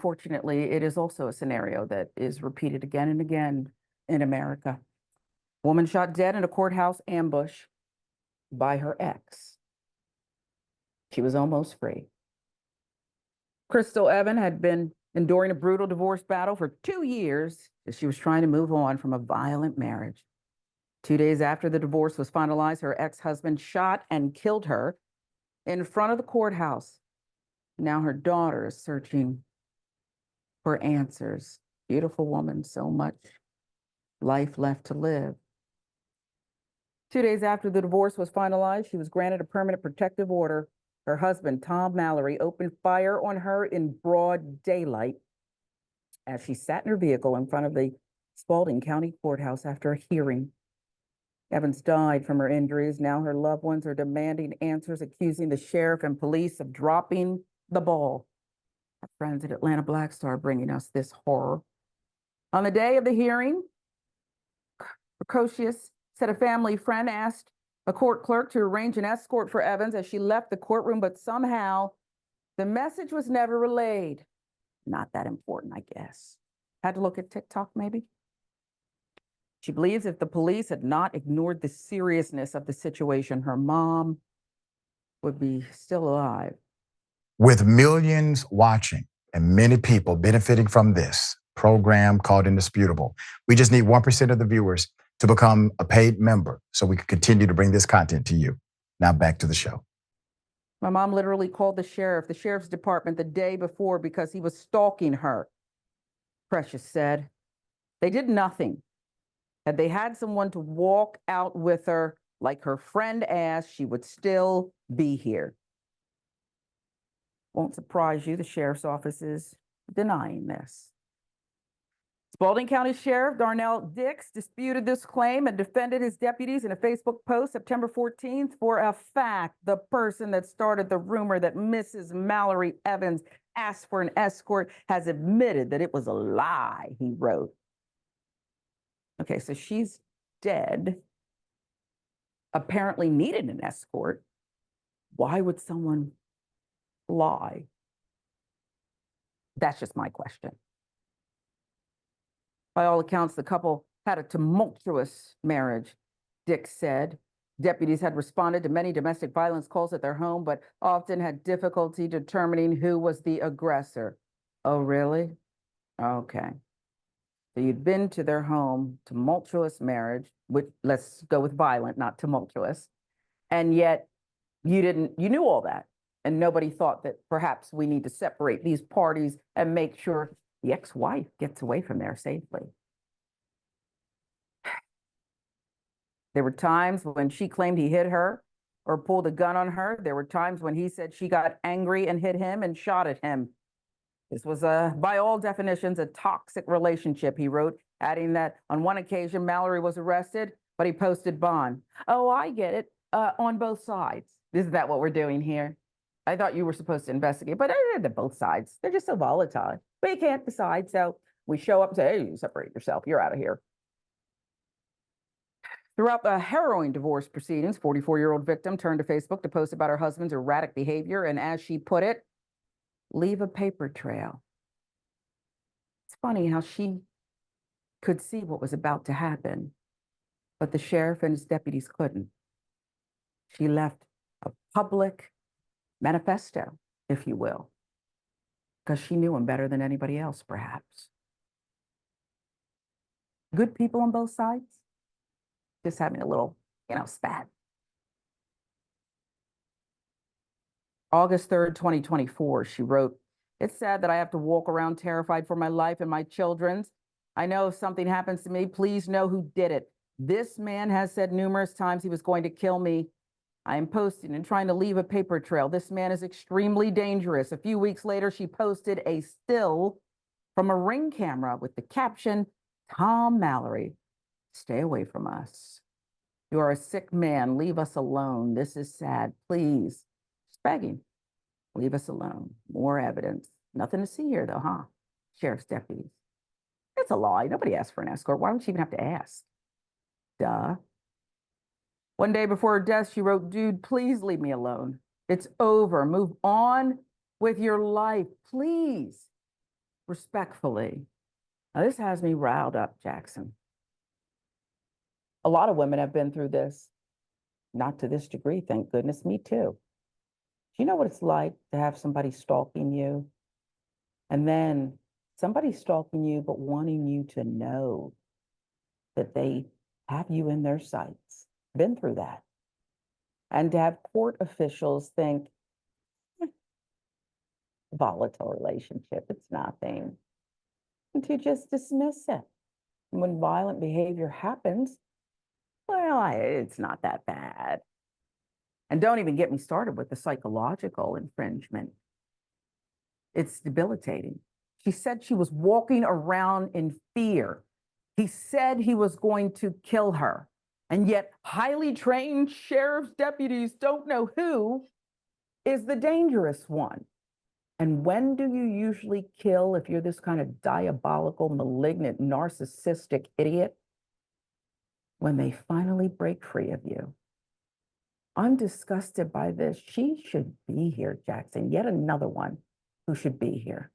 Fortunately, it is also a scenario that is repeated again and again in America. Woman shot dead in a courthouse ambush by her ex. She was almost free. Krystal Evans had been enduring a brutal divorce battle for 2 years as she was trying to move on from a violent marriage. 2 days after the divorce was finalized, her ex-husband shot and killed her in front of the courthouse. Now her daughter is searching for answers. Beautiful woman, so much life left to live. 2 days after the divorce was finalized, she was granted a permanent protective order. Her husband, Tom Mallory, opened fire on her in broad daylight as she sat in her vehicle in front of the Spalding County Courthouse after a hearing. Evans died from her injuries. Now her loved ones are demanding answers, accusing the sheriff and police of dropping the ball. Our friends at Atlanta Black Star bringing us this horror. On the day of the hearing, Precocious said a family friend asked a court clerk to arrange an escort for Evans as she left the courtroom, but somehow the message was never relayed. Not that important, I guess. Had to look at TikTok, maybe? She believes if the police had not ignored the seriousness of the situation, her mom would be still alive. With millions watching and many people benefiting from this program called Indisputable, we just need 1% of the viewers to become a paid member so we can continue to bring this content to you. Now back to the show. My mom literally called the sheriff's department the day before because he was stalking her, Precious said. They did nothing. Had they had someone to walk out with her, like her friend asked, she would still be here. Won't surprise you, the sheriff's office is denying this. Spalding County Sheriff Darnell Dix disputed this claim and defended his deputies in a Facebook post September 14th. For a fact, the person that started the rumor that Mrs. Mallory Evans asked for an escort has admitted that it was a lie, he wrote. Okay, so she's dead, apparently needed an escort. Why would someone lie? That's just my question. By all accounts, the couple had a tumultuous marriage, Dix said. Deputies had responded to many domestic violence calls at their home, but often had difficulty determining who was the aggressor. Oh, really? Okay. So you'd been to their home, tumultuous marriage, which let's go with violent, not tumultuous. And yet you knew all that. And nobody thought that perhaps we need to separate these parties and make sure the ex-wife gets away from there safely. There were times when she claimed he hit her or pulled a gun on her. There were times when he said she got angry and hit him and shot at him. This was, by all definitions, a toxic relationship, he wrote, adding that on one occasion, Mallory was arrested, but he posted bond. Oh, I get it, on both sides. Isn't that what we're doing here? I thought you were supposed to investigate, but they're both sides. They're just so volatile. But you can't decide, so we show up and say, hey, you separate yourself, you're out of here. Throughout the harrowing divorce proceedings, 44-year-old victim turned to Facebook to post about her husband's erratic behavior, and as she put it, leave a paper trail. It's funny how she could see what was about to happen, but the sheriff and his deputies couldn't. She left a public manifesto, if you will, because she knew him better than anybody else, perhaps. Good people on both sides, just having a little, spat. August 3rd, 2024, she wrote, it's sad that I have to walk around terrified for my life and my children's. I know if something happens to me, please know who did it. This man has said numerous times he was going to kill me. I am posting and trying to leave a paper trail. This man is extremely dangerous. A few weeks later, she posted a still from a Ring camera with the caption, Tom Mallory, stay away from us. You are a sick man. Leave us alone. This is sad. Please. Just begging. Leave us alone. More evidence. Nothing to see here, though, huh? Sheriff's deputies. It's a lie. Nobody asked for an escort. Why would she even have to ask? Duh. One day before her death, she wrote, dude, please leave me alone. It's over. Move on with your life, please. respectfully, now this has me riled up, Jackson. A lot of women have been through this, not to this degree, thank goodness, me too. Do you know what it's like to have somebody stalking you? And then somebody stalking you, but wanting you to know that they have you in their sights. Been through that. And to have court officials think, volatile relationship, it's nothing. And to just dismiss it. And when violent behavior happens, well, it's not that bad. And don't even get me started with the psychological infringement. It's debilitating. She said she was walking around in fear. He said he was going to kill her. And yet highly trained sheriff's deputies don't know who is the dangerous one. And when do you usually kill if you're this kind of diabolical, malignant, narcissistic idiot? When they finally break free of you. I'm disgusted by this. She should be here, Jackson. Yet another one who should be here.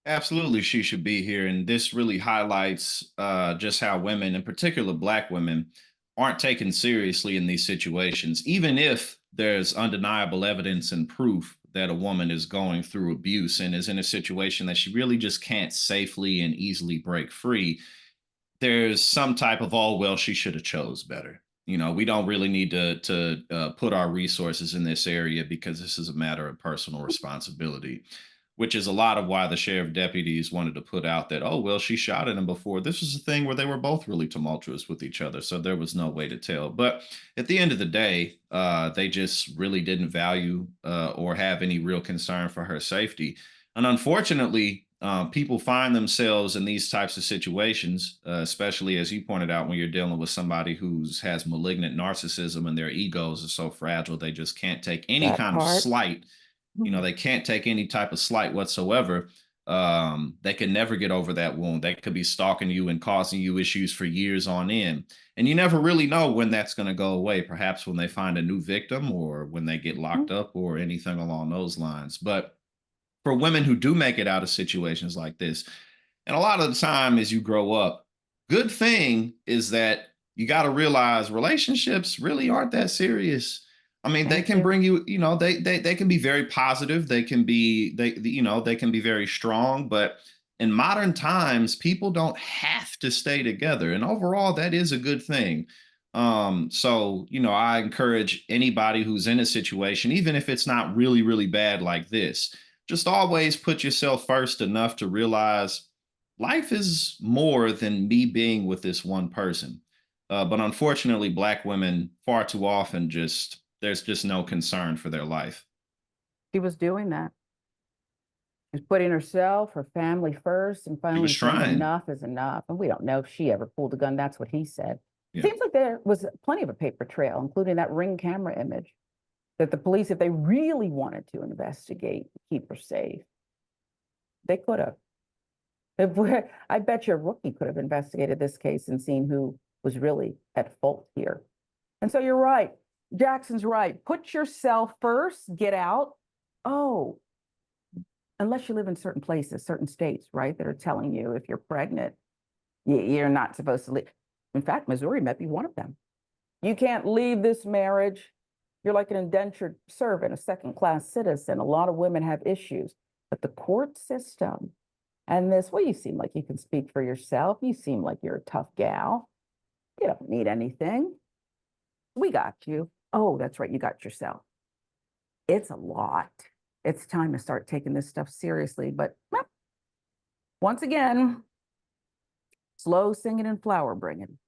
Absolutely, she should be here. And this really highlights just how women, in particular Black women, aren't taken seriously in these situations, even if there's undeniable evidence and proof that a woman is going through abuse and is in a situation that she really just can't safely and easily break free. There's some type of, oh, well, she should have chose better. You know, we don't really need to put our resources in this area because this is a matter of personal responsibility, which is a lot of why the sheriff deputies wanted to put out that, oh, well, she shot at him before. This was a thing where they were both really tumultuous with each other. So there was no way to tell. But at the end of the day, they just really didn't value or have any real concern for her safety. And unfortunately, people find themselves in these types of situations, especially as you pointed out, when you're dealing with somebody who has malignant narcissism and their egos are so fragile, they just can't take any That kind of part. slight. You know, they can't take any type of slight whatsoever. They can never get over that wound. They could be stalking you and causing you issues for years on end. And you never really know when that's going to go away, perhaps when they find a new victim or when they get locked up or anything along those lines. But for women who do make it out of situations like this, and a lot of the time as you grow up, good thing is that you got to realize relationships really aren't that serious. I mean, they Thank can you. bring you, you know, they can be very positive. They can be, you know, they can be very strong. But in modern times, people don't have to stay together, and overall, that is a good thing. So you know, I encourage anybody who's in a situation, even if it's not really, really bad like this, just always put yourself first enough to realize life is more than me being with this one person. But unfortunately, Black women far too often there's just no concern for their life. She was doing that. She was putting herself, her family first, and She finally was saying trying. enough is enough. And we don't know if she ever pulled a gun. That's what he said. Yeah. Seems like there was plenty of a paper trail, including that Ring camera image, that the police, if they really wanted to investigate, keep her safe, they could have. I bet you a rookie could have investigated this case and seen who was really at fault here. And so you're right. Jackson's right. Put yourself first, get out. Oh, unless you live in certain places, certain states, right, that are telling you if you're pregnant, you're not supposed to leave. In fact, Missouri might be one of them. You can't leave this marriage. You're like an indentured servant, a second-class citizen. A lot of women have issues, but the court system and this, well, you seem like you can speak for yourself. You seem like you're a tough gal. You don't need anything. We got you. Oh, that's right. You got yourself. It's a lot. It's time to start taking this stuff seriously. But once again, slow singing and flower bringing.